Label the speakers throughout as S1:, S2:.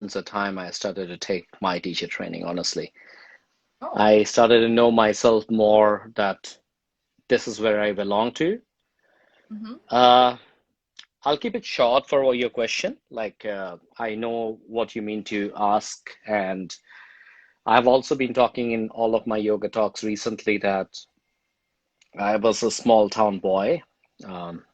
S1: Since the time I started to take my teacher training, honestly.
S2: Oh.
S1: I started to know myself more that this is where I belong to.
S2: Mm-hmm.
S1: Uh, I'll keep it short for your question. I know what you mean to ask, and I've also been talking in all of my yoga talks recently that I was a small town boy um,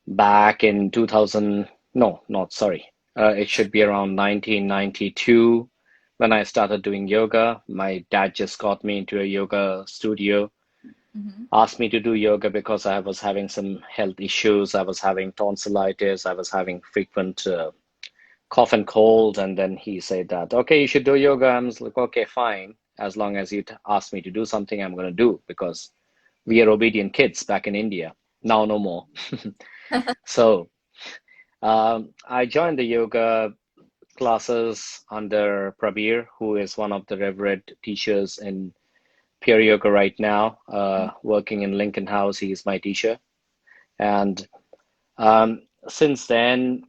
S1: back in 2000. No, not sorry. It should be around 1992 when I started doing yoga. My dad just got me into a yoga studio,
S2: Mm-hmm.
S1: asked me to do yoga because I was having some health issues. I was having tonsillitis. I was having frequent cough and cold. And then he said that, okay, you should do yoga. I was like, okay, fine. As long as you ask me to do something, I'm going to do because we are obedient kids back in India. Now, no more. So I joined the yoga classes under Prabir, who is one of the revered teachers in Pure Yoga right now, working in Lincoln House. He is my teacher. And since then,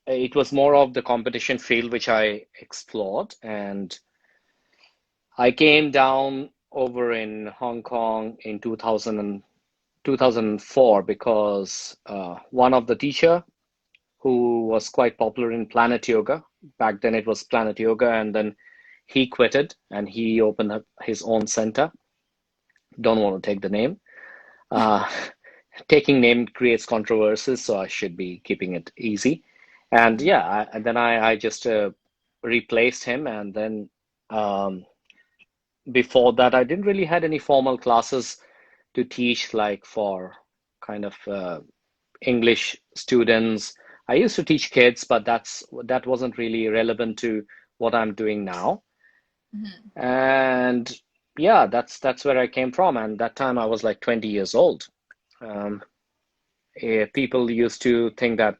S1: it was more of the competition field which I explored. And I came down over in Hong Kong in 2004 because one of the teacher who was quite popular in Planet Yoga, back then it was Planet Yoga, and then he quitted and he opened up his own center. Don't want to take the name. Uh, Taking name creates controversies, so I should be keeping it easy. And
S2: Mm-hmm.
S1: yeah, and then I just replaced him, and then um, before that, I didn't really had any formal classes to teach, like for kind of English students. I used to teach kids, but that wasn't really relevant to what I'm doing now.
S2: Mm-hmm.
S1: And yeah, that's where I came from. And that time I was like 20 years old. Um, People used to think that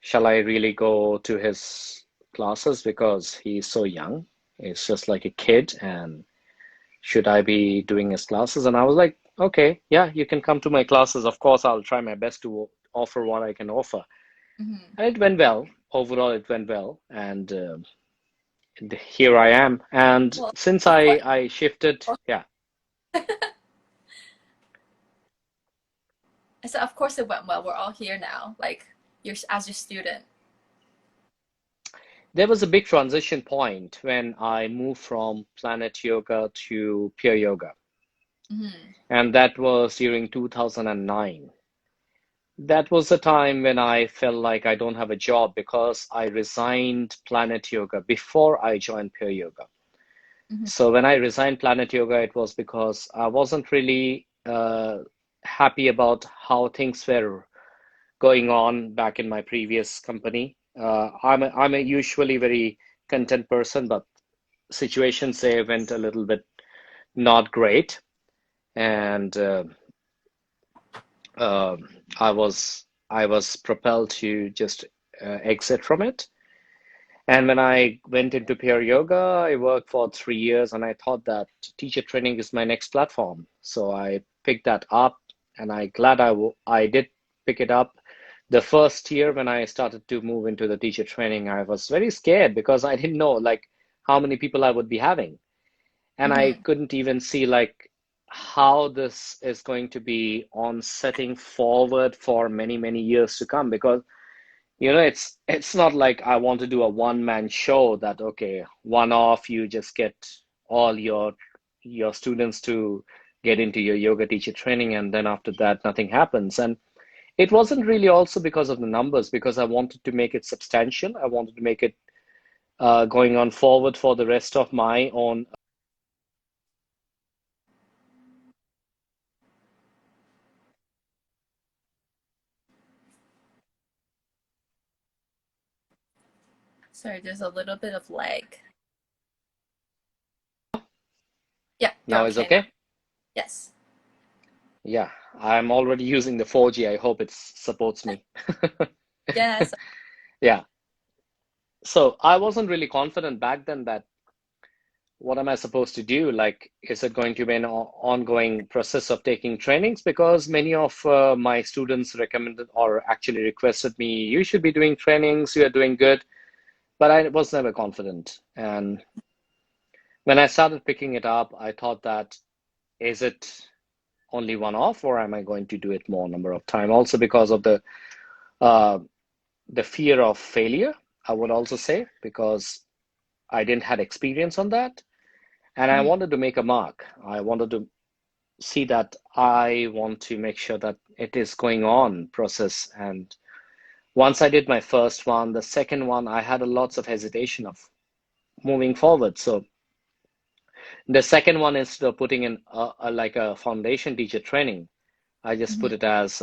S1: shall I really go to his classes because he's so young? He's just like a kid, and should I be doing his classes? And I was like, okay, yeah, you can come to my classes. Of course, I'll try my best to offer what I can offer.
S2: Mm-hmm.
S1: And it went well. Overall, it went well. And here I am. And
S2: Well,
S1: since
S2: of course.
S1: I shifted, yeah,
S2: I said, of course it went well. We're all here now. Like you're as your student.
S1: there was a big transition point when I moved from Planet Yoga to Pure Yoga.
S2: Mm-hmm.
S1: And that was during 2009. That was the time when I felt like I don't have a job because I resigned Planet Yoga before I joined Pure Yoga.
S2: Mm-hmm.
S1: So when I resigned Planet Yoga, it was because I wasn't really happy about how things were going on back in my previous company. I'm a usually very content person, but situations there went a little bit not great, and um I was propelled to just exit from it. And when I went into Pure Yoga, I worked for 3 years, and I thought that teacher training is my next platform. So I picked that up, and I did pick it up. The first year when I started to move into the teacher training, I was very scared because I didn't know like how many people I would be having, and I
S2: Mm-hmm.
S1: couldn't even see like how this is going to be on setting forward for many, many years to come because it's not like I want to do a one-man show that okay, one off you just get all your students to get into your yoga teacher training and then after that nothing happens. And it wasn't really also because of the numbers, because I wanted to make it substantial. I wanted to make it going on forward for the rest of my own.
S2: Sorry, there's a little bit of lag. Yeah, you're
S1: Now is
S2: okay now.
S1: okay?
S2: Yes.
S1: Yeah, I'm already using the 4G. I hope it supports me.
S2: Yes.
S1: Yeah. So I wasn't really confident back then that what am I supposed to do? Like, is it going to be an ongoing process of taking trainings? Because many of my students recommended or actually requested me, you should be doing trainings, you are doing good. But I was never confident. And when I started picking it up, I thought that, is it only one off or am I going to do it more number of time? Also because of uh, the fear of failure, I would also say, because I didn't had experience on that. And I
S2: Mhm.
S1: wanted to make a mark. I wanted to see that I want to make sure that it is going on process. And once I did my first one, the second one, I had a lots of hesitation of moving forward. So the second one, instead of putting in like a foundation teacher training, I just
S2: Mhm.
S1: put it as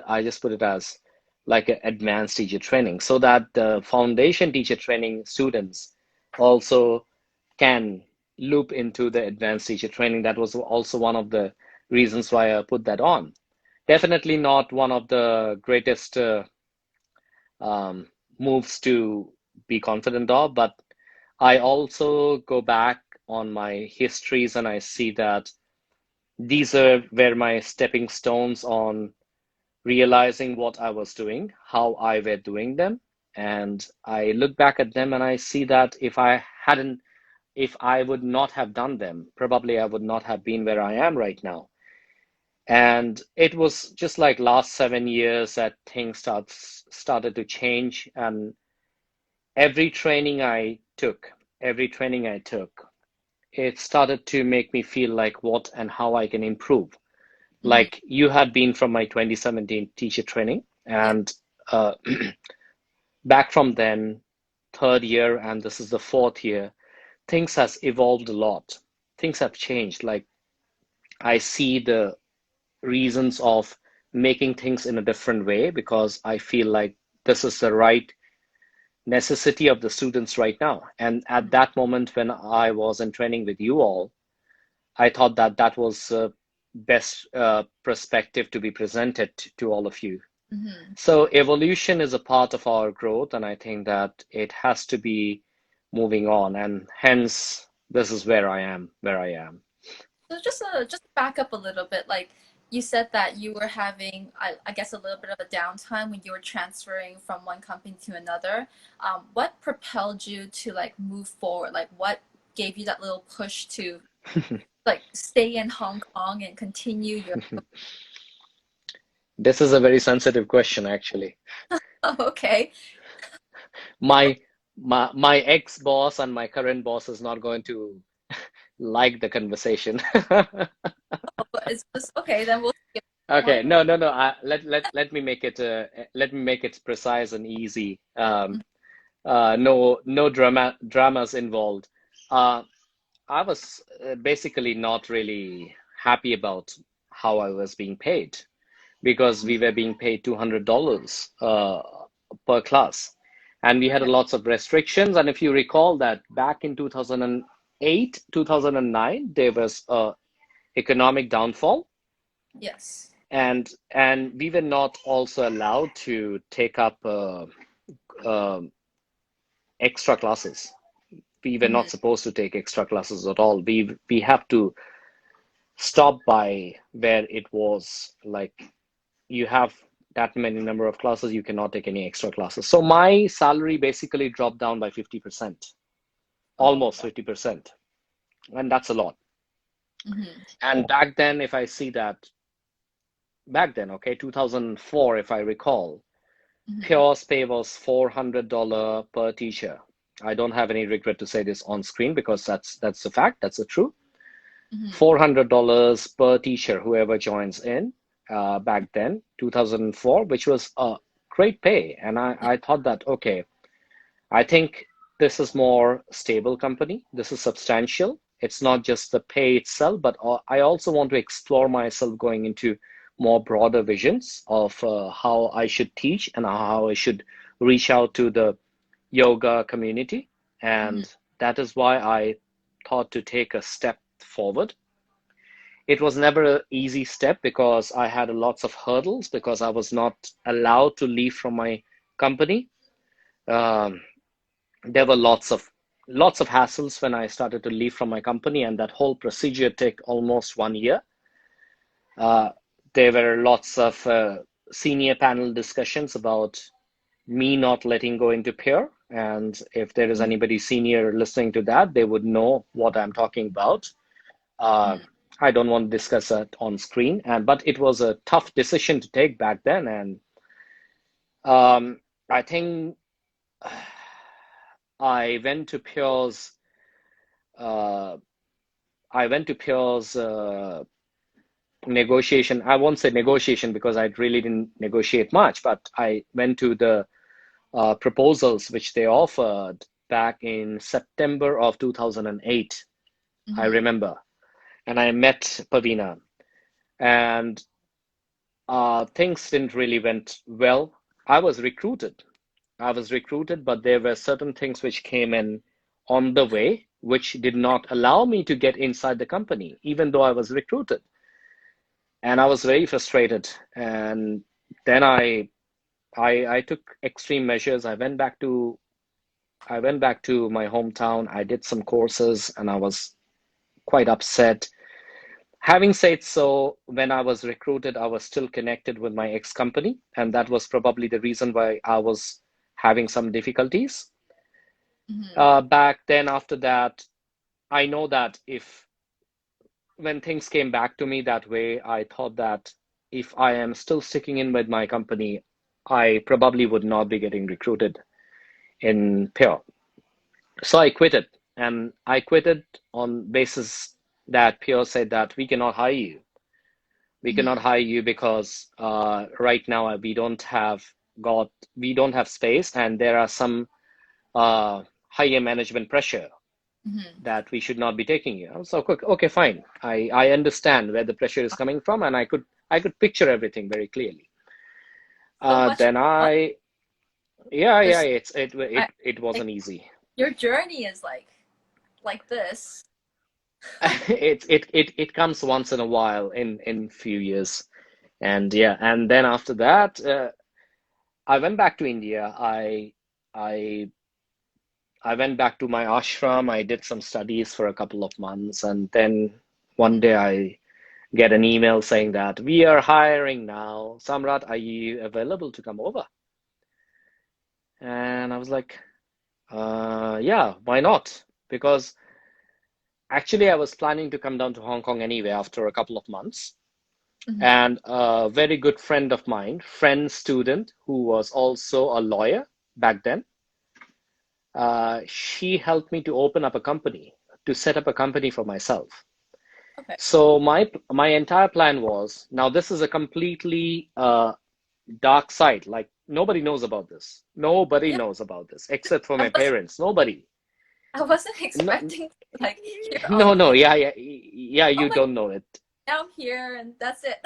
S1: I just put it as like an advanced teacher training, so that the foundation teacher training students also can loop into the advanced teacher training. That was also one of the reasons why I put that on. Definitely not one of the greatest um, moves to be confident of, but I also go back on my histories and I see that these were my stepping stones on realizing what I was doing, how I were doing them. And I look back at them and I see that if I would not have done them, probably I would not have been where I am right now. And it was just like last 7 years that things started to change. And every training I took, every training I took, it started to make me feel like what and how I can improve.
S2: Mhm.
S1: Like you had been from my 2017 teacher training,
S2: Yeah.
S1: and uh, back from then, third year, and this is the fourth year, things has evolved a lot. Things have changed. Like I see the reasons of making things in a different way because I feel like this is the right necessity of the students right now. And at that moment when I was in training with you all, I thought that that was best perspective to be presented to all of you.
S2: Mhm.
S1: So evolution is a part of our growth, and I think that it has to be moving on, and hence this is where I am, where I am.
S2: So just back up a little bit, like you said that you were having, I guess, a little bit of a downtime when you were transferring from one company to another. What propelled you to like move forward? Like what gave you that little push to like stay in Hong Kong and continue your
S1: This is a very sensitive question, actually.
S2: oh, okay.
S1: My my ex-boss and my current boss is not going to like the conversation.
S2: Oh, but it's just okay, then we'll skip that
S1: Okay,
S2: one.
S1: no, no, no. Let me make it let me make it precise and easy. No dramas involved. Uh, I was basically not really happy about how I was being paid because we were being paid $200 per class, and we had
S2: Okay.
S1: lots of restrictions. And if you recall that back in 2008, 2009, there was a economic downfall,
S2: Yes.
S1: and we were not also allowed to take up uh, extra classes. We were
S2: Mm-hmm.
S1: not supposed to take extra classes at all. We have to stop by where it was like you have that many number of classes, you cannot take any extra classes. So my salary basically dropped down by 50%,
S2: Oh,
S1: almost
S2: wow.
S1: 50%. And that's a lot.
S2: Mm-hmm.
S1: And back then, if I see that, back then, okay, 2004, if I recall,
S2: Mm-hmm.
S1: Pure pay was $400 per teacher. I don't have any regret to say this on screen because that's the fact, that's the truth.
S2: Mm-hmm.
S1: $400 per teacher, whoever joins in back then, 2004, which was a great pay. And
S2: Yeah.
S1: I thought that, okay, I think this is more stable company. This is substantial. It's not just the pay itself, but I also want to explore myself going into more broader visions of how I should teach and how I should reach out to the yoga community.
S2: Mm-hmm.
S1: And that is why I thought to take a step forward. It was never an easy step because I had lots of hurdles because I was not allowed to leave from my company. Um, there were lots of lots of hassles when I started to leave from my company, and that whole procedure took almost 1 year. Uh, there were lots of senior panel discussions about me not letting go into peer. And if there is
S2: Mhm.
S1: anybody senior listening to that, they would know what I'm talking about. Uh,
S2: Mhm.
S1: I don't want to discuss it on screen, and but it was a tough decision to take back then, and I think I went to Pure's. Uh, I went to Pure's negotiation. I won't say negotiation because I really didn't negotiate much, but I went to the proposals which they offered back in September of 2008. I
S2: Mhm.
S1: remember, and I met Pavina, and things didn't really went well. I was recruited. I was recruited, but there were certain things which came in on the way, which did not allow me to get inside the company, even though I was recruited. And I was very frustrated. And then I took extreme measures. I went back to my hometown. I did some courses, and I was quite upset. Having said so, when I was recruited, I was still connected with my ex-company, and that was probably the reason why I was having some difficulties.
S2: Mhm.
S1: Back then, after that, I know that if when things came back to me that way, I thought that if I am still sticking in with my company, I probably would not be getting recruited in Pure. So I quit it, and I quit it on basis that Pure said that we cannot hire you. We cannot
S2: Mhm.
S1: hire you because right now got we don't have space, and there are some higher management pressure
S2: Mhm.
S1: that we should not be taking you. So okay, fine. I understand where the pressure is coming from, and I could picture everything very clearly.
S2: So what
S1: Then
S2: what
S1: yeah,
S2: this I
S1: it
S2: like
S1: wasn't easy.
S2: your journey is like this.
S1: It comes once in a while in few years, and yeah, and then after that, I went back to India. I I went back to my ashram. I did some studies for a couple of months, and then one day I get an email saying that we are hiring now. Samrat, are you available to come over? And I was like, yeah, why not? Because actually, I was planning to come down to Hong Kong anyway after a couple of months.
S2: Mhm.
S1: And a very good friend of mine, friend student, who was also a lawyer back then, she helped me to open up a company, to set up a company for myself.
S2: Okay.
S1: So my entire plan was, now this is a completely dark side. Like nobody knows about this. Nobody
S2: Yeah,
S1: knows about this except for
S2: I
S1: my
S2: was
S1: parents. Nobody.
S2: I wasn't
S1: No,
S2: expecting to like hear all
S1: no,
S2: of
S1: no.
S2: this.
S1: Yeah.
S2: Oh
S1: You
S2: my God,
S1: don't know it.
S2: now I'm here and that's it.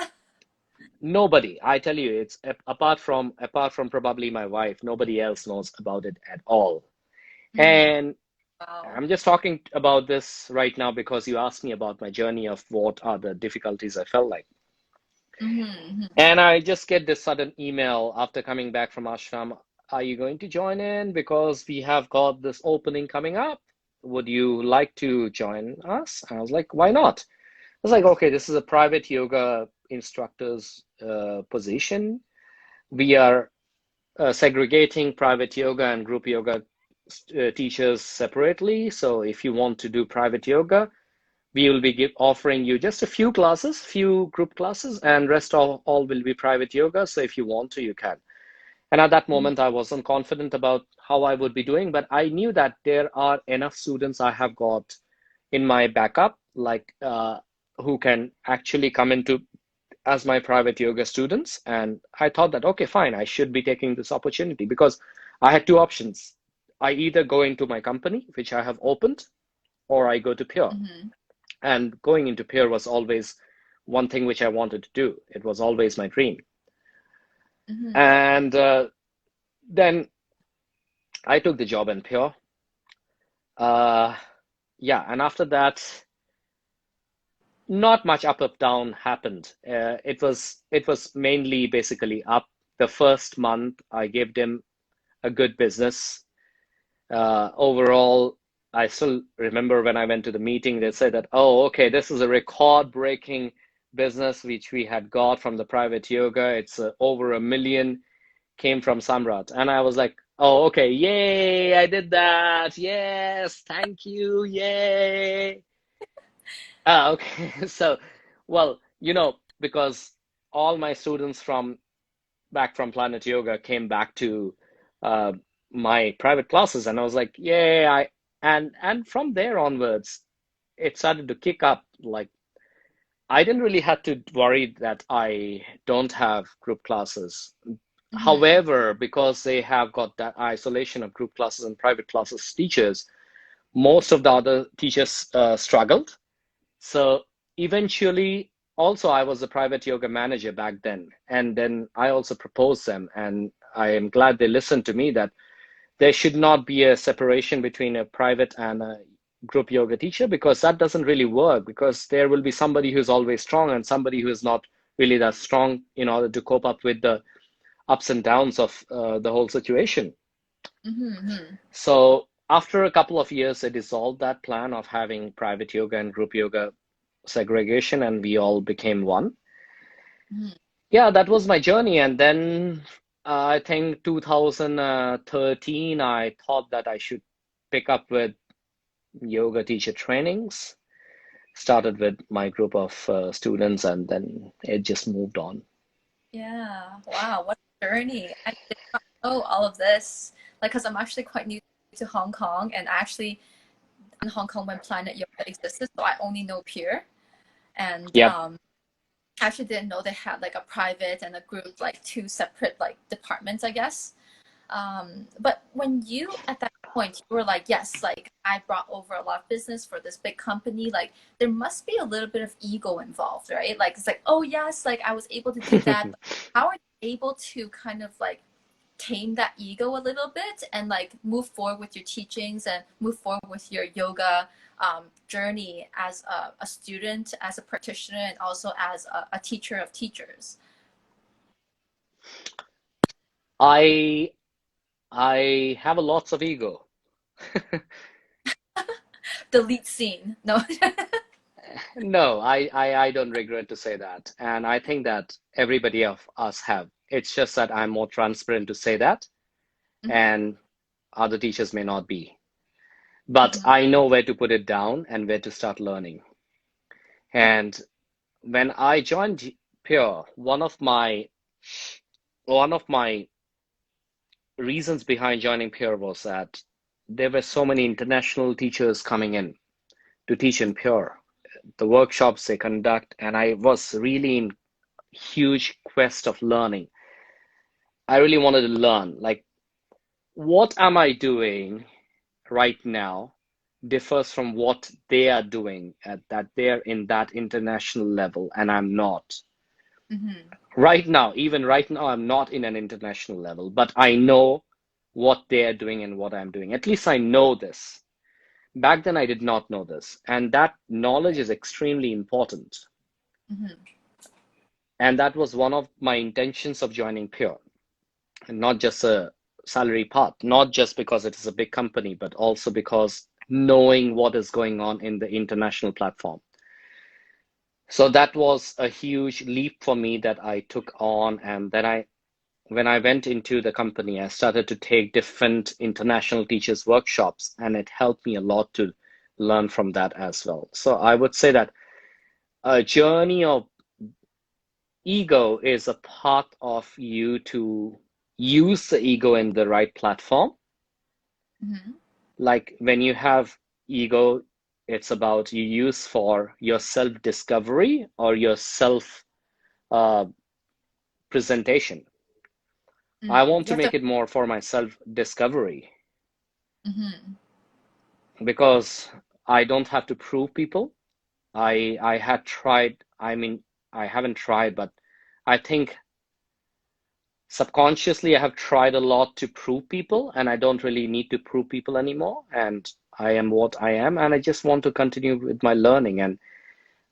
S1: Nobody. I tell you, it's apart from probably my wife. Nobody else knows about it at all.
S2: Mhm.
S1: And
S2: Wow.
S1: I'm just talking about this right now because you asked me about my journey of what are the difficulties I felt like.
S2: Mhm.
S1: And I just get this sudden email after coming back from ashram. Are you going to join in? Because we have got this opening coming up. Would you like to join us? I was like, why not? I was like, okay, this is a private yoga instructor's position. We are segregating private yoga and group yoga teachers separately. So if you want to do private yoga, we will be offering you just a few classes, few group classes, and rest all will be private yoga. So if you want to, you can. And at that
S2: Mhm.
S1: moment, I wasn't confident about how I would be doing, but I knew that there are enough students I have got in my backup, like who can actually come into as my private yoga students. And I thought that, okay, fine, I should be taking this opportunity because I had two options. I either go into my company, which I have opened, or I go to Pure.
S2: Mhm.
S1: And going into Pure was always one thing which I wanted to do. It was always my dream.
S2: Mhm.
S1: And then I took the job in Pure. Uh, yeah, and after that, not much up down happened. It was mainly basically up. The first month, I gave them a good business overall. I still remember when I went to the meeting, they said that, oh, okay, this is a record-breaking business which we had got from the private yoga. It's over 1 million came from Samrat. And I was like, oh, okay, yay, I did that. Yes, thank you, yay. Ah, okay. So, well, because all my students from back from Planet Yoga came back to uh, my private classes, and I was like, yay, and from there onwards, it started to kick up. Like I didn't really have to worry that I don't have group classes.
S2: Mm-hmm.
S1: However, because they have got that isolation of group classes and private classes teachers, most of the other teachers struggled. So eventually, also, I was a private yoga manager back then. And then I also proposed them, and I am glad they listened to me that there should not be a separation between a private and a group yoga teacher because that doesn't really work because there will be somebody who's always strong and somebody who is not really that strong in order to cope up with the ups and downs of the whole situation.
S2: Mm-hmm.
S1: So after a couple of years, they dissolved that plan of having private yoga and group yoga segregation, and we all became one.
S2: Mm-hmm.
S1: Yeah, that was my journey. And then I think 2013, I thought that I should pick up with yoga teacher trainings. Started with my group of students, and then it just moved on.
S2: Yeah. Wow. What a journey. I did not know all of this. Like, because I'm actually quite new to Hong Kong and actually in Hong Kong when Planet Yoga existed, so I only know Pure. And
S1: Yep.
S2: I actually didn't know they had like a private and a group, like two separate like departments, I guess. But when you at that point you were like, yes, like I brought over a lot of business for this big company, like there must be a little bit of ego involved, right? Like it's like, oh yes, like I was able to do that, but how are you able to kind of like tame that ego a little bit and like move forward with your teachings and move forward with your yoga journey as a student, as a practitioner, and also as a teacher of teachers?
S1: I I have a lots of ego.
S2: Delete scene. No.
S1: No, I don't regret to say that. And I think that everybody of us have. It's just that I'm more transparent to say that,
S2: Hmm.
S1: and other teachers may not be. But
S2: Hmm.
S1: I know where to put it down and where to start learning. And when I joined Pure, one of my reasons behind joining Pure was that there were so many international teachers coming in to teach in Pure, the workshops they conduct, and I was really in huge quest of learning. I really wanted to learn, like, what am I doing right now differs from what they are doing at that they're in that international level, and I'm not.
S2: Hmm.
S1: Right now, even right now, I'm not in an international level, but I know what they are doing and what I'm doing. At least I know this. Back then, I did not know this, and that knowledge is extremely important.
S2: Hmm.
S1: And that was one of my intentions of joining Pure, and not just a salary path, not just because it is a big company, but also because knowing what is going on in the international platform. So that was a huge leap for me that I took on, and then when I went into the company, I started to take different international teachers workshops, and it helped me a lot to learn from that as well. So I would say that a journey of ego is a part of you to use the ego in the right platform.
S2: Hmm.
S1: Like when you have ego, it's about you use for your self-discovery or your self uh, presentation. I
S2: Mm.
S1: want
S2: You
S1: to
S2: have to.
S1: make it more for my self-discovery
S2: Hmm.
S1: because I don't have to prove people. I had tried, I mean, I haven't tried, but I think subconsciously I have tried a lot to prove people, and I don't really need to prove people anymore. And I am what I am, and I just want to continue with my learning. And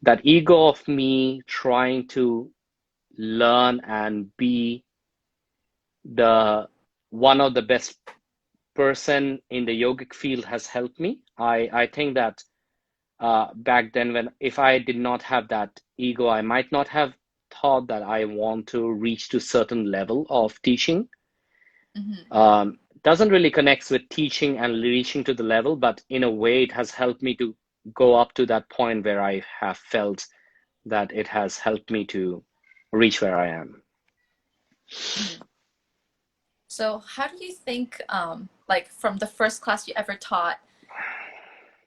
S1: that ego of me trying to learn and be the one of the best person in the yogic field has helped me. I think that back then, when if I did not have that ego, I might not have thought that I want to reach to certain level of teaching.
S2: Hmm.
S1: Doesn't really connect with teaching and reaching to the level, but in a way, it has helped me to go up to that point where I have felt that it has helped me to reach where I am.
S2: Hmm. So how do you think, like from the first class you ever taught,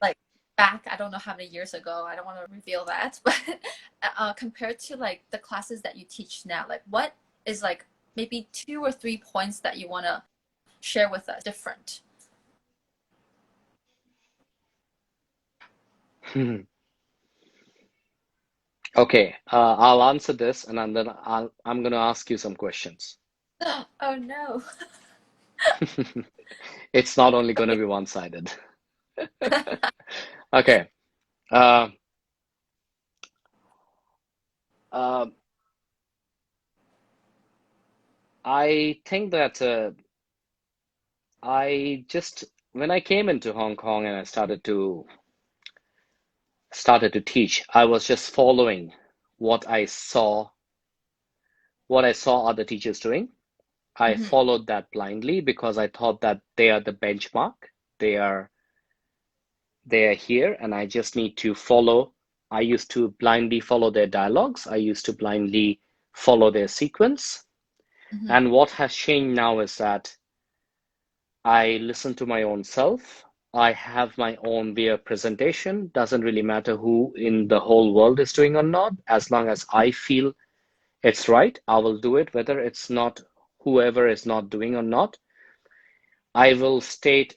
S2: like back, I don't know how many years ago, I don't want to reveal that, but compared to like the classes that you teach now, like what is like maybe 2 or 3 points that you want to share with us different?
S1: Okay, I'll answer this, and then I'm gonna ask you some questions.
S2: Oh no.
S1: It's not only gonna be one-sided. Okay. Uh, uh, I think that I just when I came into Hong Kong and I started to teach, I was just following what I saw, what I saw other teachers doing. I
S2: Hmm.
S1: followed that blindly because I thought that they are the benchmark. They are they are here, and I just need to follow. I used to blindly follow their dialogues. I used to blindly follow their sequence.
S2: Hmm.
S1: And what has changed now is that I listen to my own self. I have my own way of presentation. Doesn't really matter who in the whole world is doing or not. As long as I feel it's right, I will do it, whether it's not whoever is not doing or not. I will state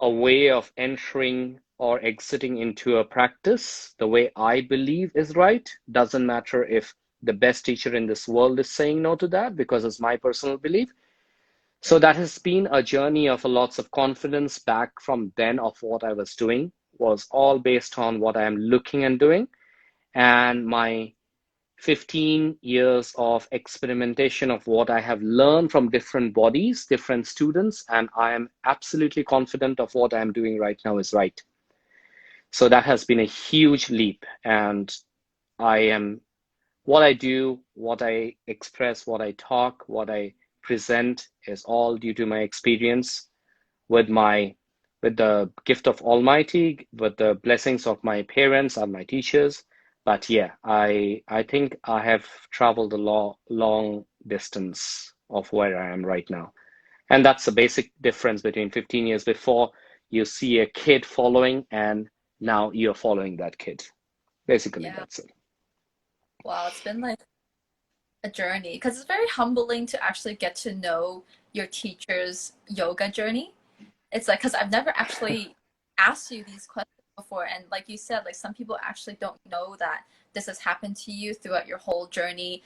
S1: a way of entering or exiting into a practice the way I believe is right. Doesn't matter if the best teacher in this world is saying no to that because it's my personal belief. So
S2: Yeah.
S1: that has been a journey of a lots of confidence back from then of what I was doing was all based on what I am looking and doing and my 15 years of experimentation of what I have learned from different bodies, different students, and I am absolutely confident of what I am doing right now is right. So that has been a huge leap. And I am what I do, what I express, what I talk, what I present is all due to my experience with my with the gift of Almighty, with the blessings of my parents and my teachers. But yeah, I think I have traveled a long distance of where I am right now. And that's the basic difference between 15 years before you see a kid following and now you're following that kid. Basically,
S2: Yeah.
S1: that's it.
S2: Wow, it's been like a journey because it's very humbling to actually get to know your teacher's yoga journey. It's like, because I've never actually asked you these questions before. And like you said, like some people actually don't know that this has happened to you throughout your whole journey,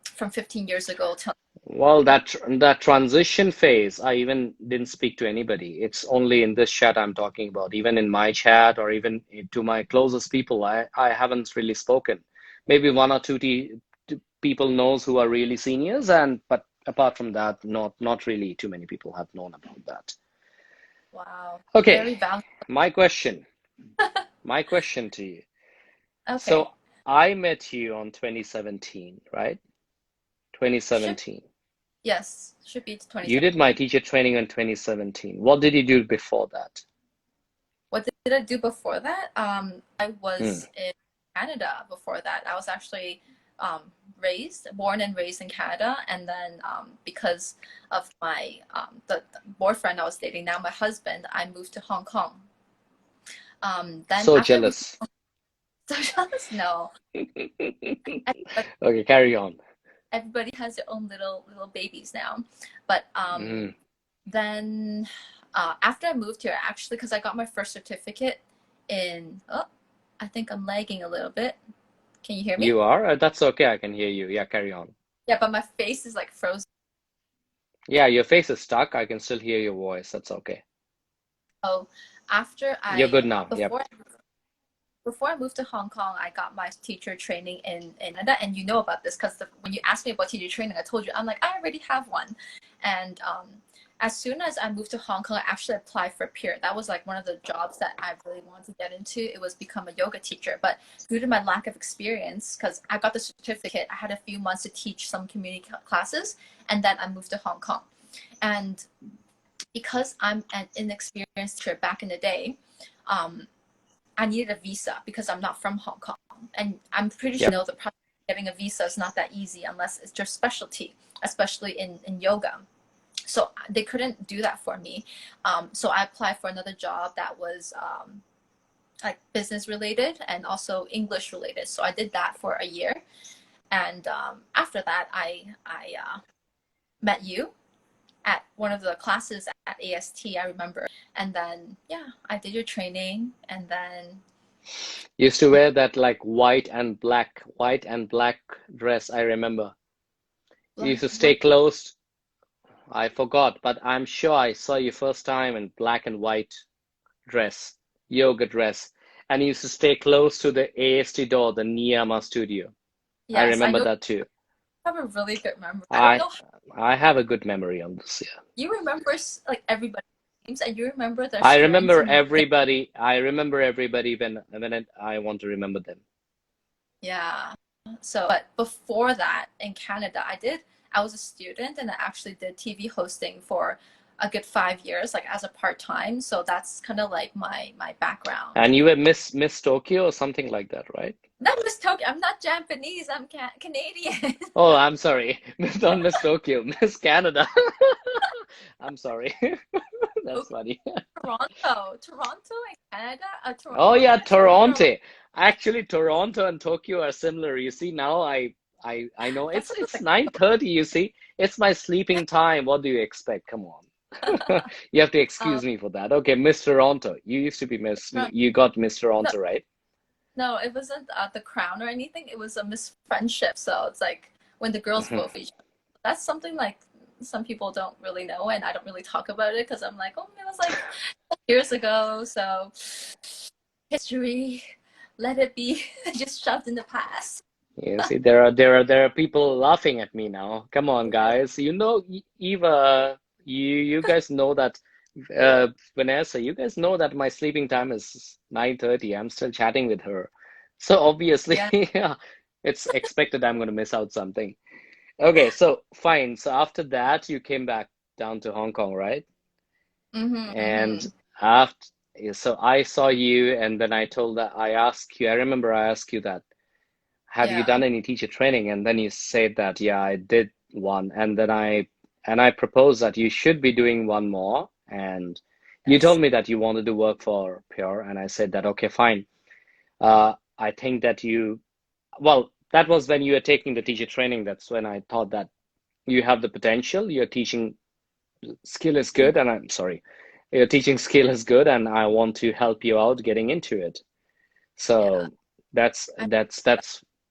S2: from 15 years ago till
S1: Well, that transition phase, I even didn't speak to anybody. It's only in this chat I'm talking about. Even in my chat or even to my closest people, I haven't really spoken. Maybe one or two people knows who are really seniors, and but apart from that, not really too many people have known about that.
S2: wow,
S1: Okay,
S2: very valuable.
S1: my question, my question to you.
S2: Okay,
S1: So I met you on 2017, right?
S2: should
S1: 2017.
S2: should be
S1: You did my
S2: 2017.
S1: teacher training in 2017. What did you do before that?
S2: What did I do before that? I
S1: Hmm.
S2: was in Canada before that. I was actually born and raised in Canada, and then because of my the boyfriend I was dating, now my husband, I moved to Hong Kong. Then
S1: So
S2: after I moved
S1: jealous.
S2: to socialist, no, everybody,
S1: Okay, carry on.
S2: everybody has their own little babies now. But
S1: Hmm.
S2: then after I moved here, actually, because I got my first certificate in, oh, I think I'm lagging a little bit. Can you hear me?
S1: You are? That's okay. I can hear you. Yeah, carry on.
S2: Yeah, but my face is like frozen.
S1: Yeah, your face is stuck. I can still hear your voice. That's okay.
S2: So after
S1: You're
S2: I
S1: good now. Yep.
S2: before I moved to Hong Kong, I got my teacher training in Canada, and you know about this because when you asked me about teacher training, I told you I'm like I already have one, and as soon as I moved to Hong Kong, I actually applied for peer. That was like one of the jobs that I really wanted to get into. It was become a yoga teacher. But due to my lack of experience, because I got the certificate, I had a few months to teach some community classes, and then I moved to Hong Kong. And because I'm an inexperienced teacher back in the day, um, I needed a visa because I'm not from Hong Kong. And I'm pretty sure
S1: Yep.
S2: you know the process of getting a visa is not that easy unless it's your specialty, especially in yoga. So they couldn't do that for me. So I applied for another job that was like business related and also English related. So I did that for a year. And after that, I met you at one of the classes at AST, I remember. And then, yeah, I did your training. And then,
S1: Used to wear that like white and black dress, I remember. You used
S2: like,
S1: to stay
S2: what?
S1: close. I forgot, but I'm sure I saw you first time in black and white dress, yoga dress, and you used to stay close to the AST door, the Niyama studio. I
S2: Yes, I
S1: remember
S2: know you
S1: that too.
S2: have a really good memory. I don't
S1: I
S2: know how
S1: I have a good memory on this, yeah.
S2: you remember like everybody's names and you remember their strengths and your
S1: I remember everybody I want to remember them.
S2: yeah. So, but before that in Canada, I was a student and I actually did TV hosting for a good 5 years, like as a part-time. So that's kind of like my background.
S1: And you were Miss Tokyo or something like that, right?
S2: Not Miss Tokyo. I'm not Japanese. I'm Canadian.
S1: Oh, I'm sorry. Not Miss Tokyo, Miss Canada. I'm sorry. That's funny.
S2: Toronto and Canada.
S1: Oh
S2: North
S1: yeah,
S2: America, Toronto.
S1: Toronto. Actually, Toronto and Tokyo are similar. You see, now I know
S2: That's
S1: it's
S2: like
S1: 9:30, you see. It's my sleeping time. What do you expect? Come on. You have to
S2: um
S1: excuse me for that. Okay, Miss Toronto. You used to be Miss,
S2: no,
S1: you got Miss
S2: no,
S1: Toronto, right?
S2: no, it wasn't the crown or anything. It was a Miss Friendship. So it's like when the girls
S1: Mhm.
S2: vote for each other. That's something like some people don't really know, and I don't really talk about it because I'm like, oh, it was like years ago. So history, let it be, just shoved in the past.
S1: You see, there are people laughing at me now. Come on,
S2: Yeah,
S1: guys. You know, Eva, you guys know that Vanessa, you guys know that my sleeping time is 9:30. I'm still chatting with her. So obviously,
S2: yeah.
S1: yeah, it's expected I'm going to miss out something. Okay, so fine. So after that, you came back down to Hong Kong, right?
S2: Mm-hmm,
S1: And
S2: mm-hmm.
S1: after, so I saw you, and then I asked you, I remember I asked you that, have you
S2: Yeah.
S1: done any teacher training? And then you said that, yeah, I did one. And I proposed that you should be doing one more. And you
S2: Yes.
S1: told me that you wanted to work for Pure. And I said that, okay, fine. I think that well, that was when you were taking the teacher training. That's when I thought that you have the potential. Your teaching skill is
S2: Mm,
S1: good. And I'm sorry, your teaching skill is good. And I want to help you out getting into it.
S2: yeah.
S1: So that's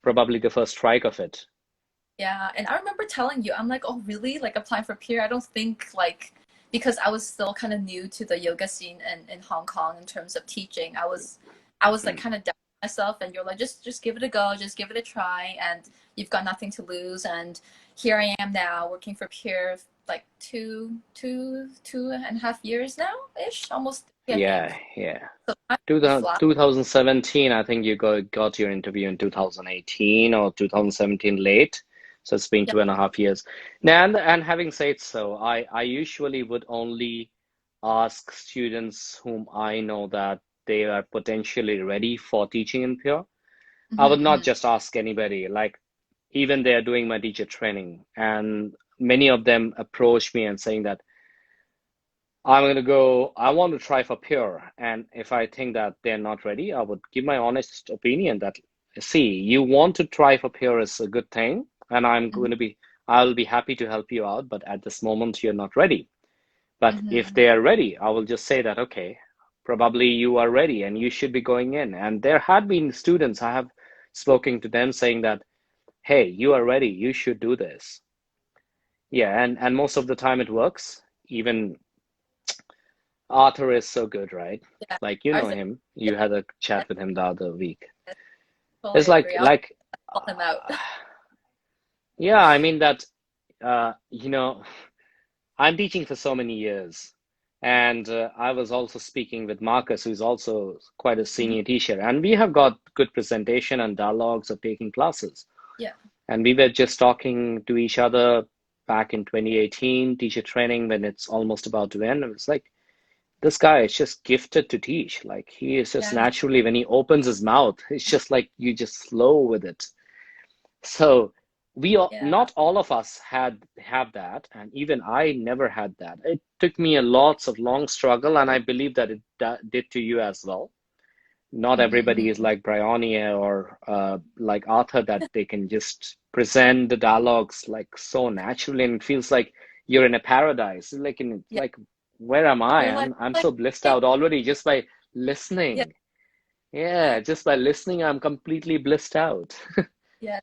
S1: probably the first strike of it.
S2: Yeah, and I remember telling you, I'm like, oh, really? Like applying for peer? I don't think like because I was still kind of new to the yoga scene in Hong Kong in terms of teaching. I was like
S1: Hmm.
S2: kind of down on myself, and you're like, just give it a go, just give it a try, and you've got nothing to lose. And here I am now working for peer like two and a half years now ish, almost I
S1: Yeah,
S2: think.
S1: yeah.
S2: So I'm really
S1: 2000,
S2: flat.
S1: 2017, I think you got your interview in 2018 or 2017 late. So it's been
S2: Yeah.
S1: 2.5 years. Now, and having said so, I usually would only ask students whom I know that they are potentially ready for teaching in Pure. I would not
S2: Mm-hmm,
S1: just ask anybody, like even they are doing my teacher training, and many of them approach me and saying that I want to try for Pure. And if I think that they're not ready, I would give my honest opinion that, see, you want to try for Pure is a good thing, and
S2: mm-hmm,
S1: I'll be happy to help you out, but at this moment, you're not ready. But if
S2: mm-hmm.
S1: they are ready, I will just say that, okay, probably you are ready and you should be going in. And there had been students, I have spoken to them saying that, hey, you are ready, you should do this. Yeah, and most of the time it works. Even Arthur is so good, right?
S2: Yeah.
S1: Like you
S2: I
S1: know
S2: was like,
S1: him.
S2: yeah,
S1: You had a chat with him the other week.
S2: I
S1: It's
S2: totally
S1: like
S2: agree. I'll
S1: like
S2: call him out.
S1: yeah, I mean that you know, I'm teaching for so many years. And I was also speaking with Marcus, who's also quite a
S2: Mhm.
S1: senior teacher. And we have got good presentation and dialogues of taking classes.
S2: Yeah.
S1: And we were just talking to each other back in 2018, teacher training, when it's almost about to end. It was like, this guy is just gifted to teach. Like, he is just
S2: Yeah.
S1: naturally, when he opens his mouth, it's just like you just flow with it. So we all,
S2: Yeah.
S1: not all of us had have that, and even I never had that. It took me a lots of long struggle, and I believe that it did to you as well. Not everybody is
S2: Mm-hmm.
S1: like Bryony or like Arthur, that they can just present the dialogues like so naturally, and it feels like you're in a paradise.
S2: Yeah.
S1: Like, where am I?
S2: You're
S1: I'm
S2: like,
S1: so blissed
S2: hey,
S1: out already just by
S2: yeah,
S1: listening. Yeah, just by listening, I'm completely blissed out.
S2: yeah.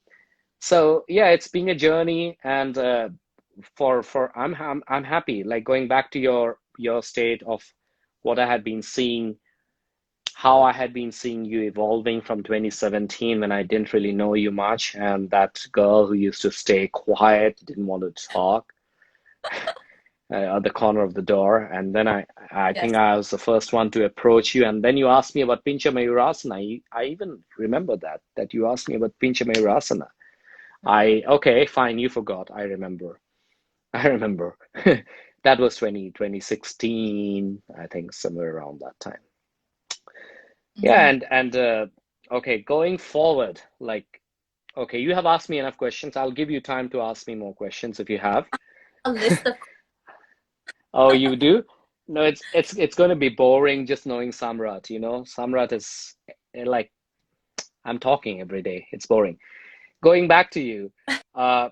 S1: So yeah, it's been a journey, and for I'm happy. Like, going back to your state of what I had been seeing, how I had been seeing you evolving from 2017, when I didn't really know you much, and that girl who used to stay quiet, didn't want to talk at the corner of the door, and then I
S2: Yes.
S1: think I was the first one to approach you, and then you asked me about Pincha Mayurasana. I even remember that you asked me about Pincha Mayurasana.
S2: Right.
S1: Okay, fine, you forgot. I remember. I remember. That was 2016, I think, somewhere around that time. Yeah,
S2: Mm-hmm.
S1: and okay, going forward, like, okay, you have asked me enough questions. I'll give you time to ask me more questions if you have.
S2: A list of
S1: Oh, you do? No, it's going to be boring just knowing Samrat, you know? Samrat is like, I'm talking every day. It's boring. Going back to you, uh,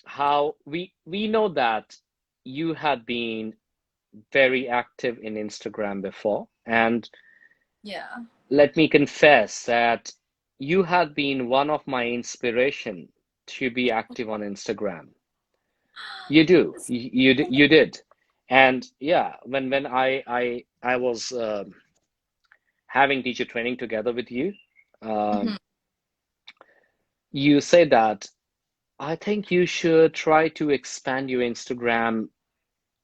S1: how we know that you had been very active in Instagram before, and
S2: yeah.
S1: let me confess that you had been one of my inspiration to be active on Instagram. You do, you did, and yeah, when I was having teacher training together with you,
S2: Mm-hmm.
S1: you said that I think you should try to expand your Instagram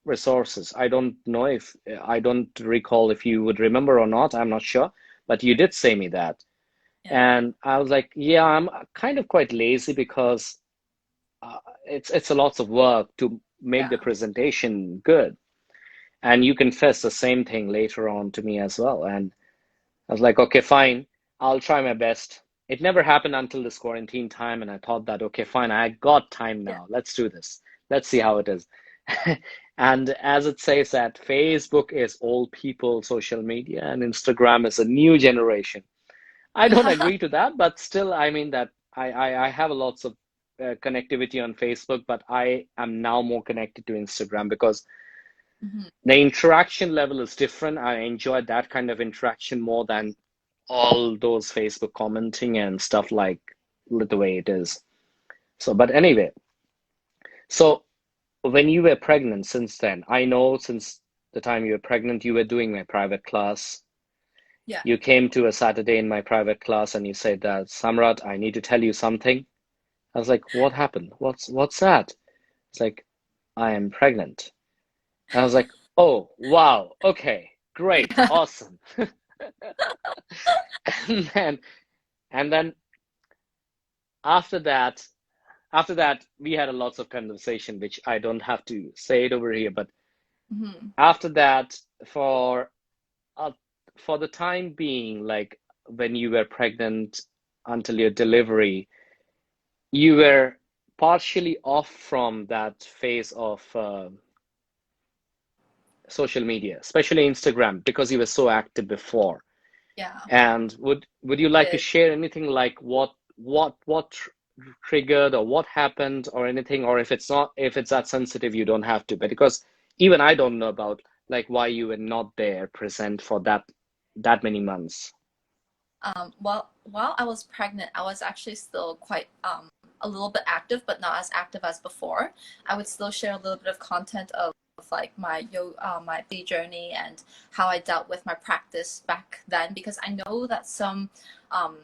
S1: resources. I don't know if I don't recall if you would remember or not. I'm not sure, but you did say me that.
S2: Yeah.
S1: And I was like, yeah, I'm kind of quite lazy because uh, it's a lots of work to make the
S2: Yeah.
S1: presentation good. And you confessed the same thing later on to me as well. And I was like, okay, fine, I'll try my best. It never happened until this quarantine time, and I thought that, okay, fine, I got time
S2: Yeah.
S1: now. Let's do this. Let's see how it is. And as it says that Facebook is old people social media and Instagram is a new generation. I don't
S2: Yeah.
S1: agree to that, but still, I mean that I have lots of connectivity on Facebook, but I am now more connected to Instagram because
S2: Mm-hmm.
S1: the interaction level is different. I enjoy that kind of interaction more than all those Facebook commenting and stuff like the way it is. So, but anyway, so when you were pregnant since then, I know since the time you were pregnant, you were doing my private class.
S2: Yeah.
S1: You came to a Saturday in my private class and you said that, Samrat, I need to tell you something. I was like, what happened? What's that? It's like, I am pregnant. And I was like, oh, wow, okay, great,
S2: Yeah.
S1: awesome. And then and then after that, we had a lots of conversation, which I don't have to say it over here, but
S2: Mm-hmm.
S1: after that, uh, for the time being, like when you were pregnant until your delivery, you were partially off from that phase of social media, especially Instagram, because you were so active before.
S2: Yeah.
S1: And would you like to
S2: Did.
S1: share anything like what triggered or what happened or anything, or if it's not, if it's that sensitive, you don't have to. But because even I don't know about like why you were not there present for that many months.
S2: Well, while I was pregnant, I was actually still quite a little bit active, but not as active as before. I would still share a little bit of content of like my day journey and how I dealt with my practice back then, because I know that some um,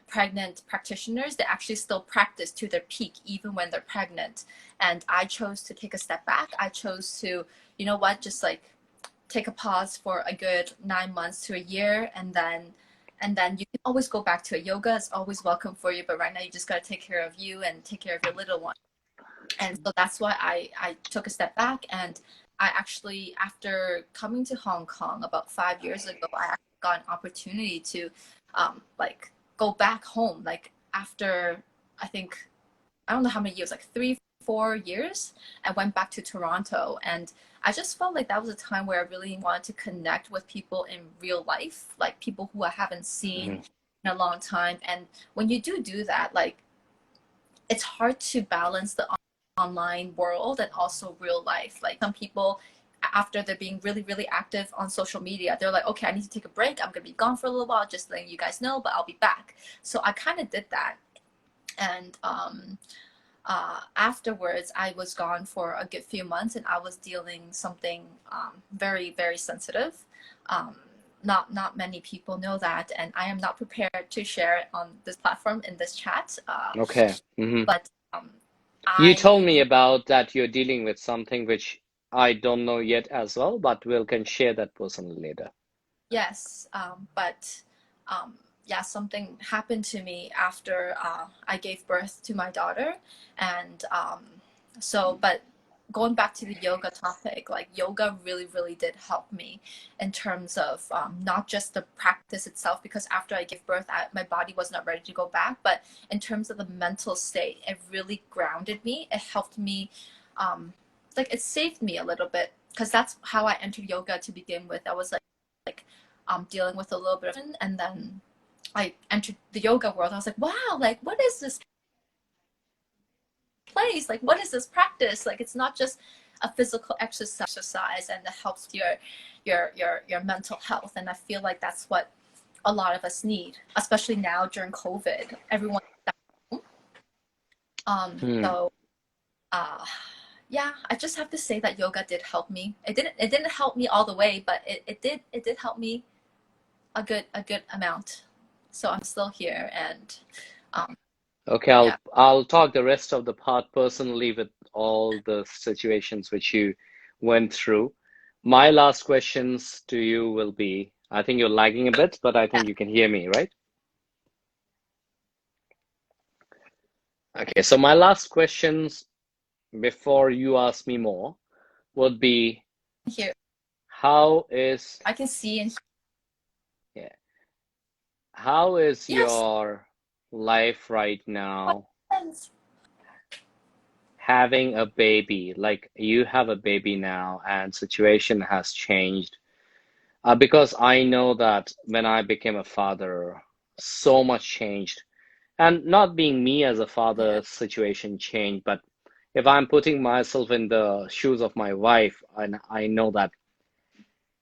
S2: pregnant practitioners, they actually still practice to their peak even when they're pregnant. And I chose to take a step back. I chose to, you know what, just like take a pause for a good 9 months to a year, and then you can always go back to it. Yoga is always welcome for you, but right now you just got to take care of you and take care of your little one. And so that's why I took a step back. And I actually, after coming to Hong Kong about 5 years ago, I actually got an opportunity to like go back home, like after, I think, I don't know how many years, like 3 4 years. I went back to Toronto, and I just felt like that was a time where I really wanted to connect with people in real life, like people who I haven't seen
S1: Mhm.
S2: in a long time. And when you do that, like it's hard to balance the online world and also real life. Like some people, after they're being really, really active on social media, they're like, okay, I need to take a break. I'm gonna be gone for a little while, just letting you guys know, but I'll be back. So I kind of did that. And afterwards, I was gone for a good few months, and I was dealing something very, very sensitive. Um, not many people know that, and I am not prepared to share it on this platform in this chat.
S1: Okay.
S2: But
S1: You told me
S2: I
S1: about that you're dealing with something which I don't know yet as well, but we can share that personally later.
S2: Yes, but um, yeah, something happened to me after I gave birth to my daughter, and but going back to the yoga topic, like yoga really, really did help me in terms of not just the practice itself, because after I gave birth, my body was not ready to go back, but in terms of the mental state, it really grounded me. It helped me, like it saved me a little bit, because that's how I entered yoga to begin with. I was like dealing with a little bit of, and then I entered the yoga world. I was like, wow, like what is this place? Like what is this practice? Like it's not just a physical exercise, and it helps your mental health. And I feel like that's what a lot of us need, especially now during COVID. Everyone,
S1: Hmm.
S2: so uh yeah, I just have to say that yoga did help me. It didn't help me all the way, but it did help me a good amount. So I'm still here, and um,
S1: Okay,
S2: yeah,
S1: I'll talk the rest of the part personally with all the situations which you went through. My last questions to you will be, I think you're lagging a bit, but I
S2: yeah,
S1: think you can hear me, right? Okay, so my last questions before you ask me more would be,
S2: here
S1: how is,
S2: I can see and
S1: yeah, how is
S2: yes,
S1: your life right
S2: what
S1: now
S2: sense?
S1: having a baby? Like you have a baby now and situation has changed. Because I know that when I became a father, so much changed. And not being me as a
S2: Yeah,
S1: father, situation changed, but if I'm putting myself in the shoes of my wife, and I know that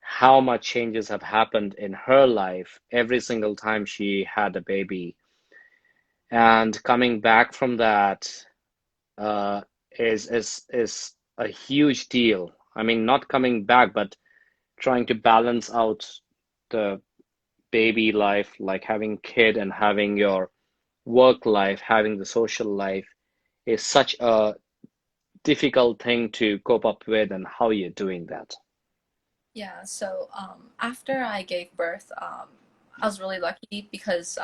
S1: how much changes have happened in her life every single time she had a baby. And coming back from that uh, is a huge deal. I mean, not coming back, but trying to balance out the baby life, like having kid and having your work life, having the social life is such a difficult thing to cope up with, and how you're doing that.
S2: yeah. So after I gave birth, I was really lucky because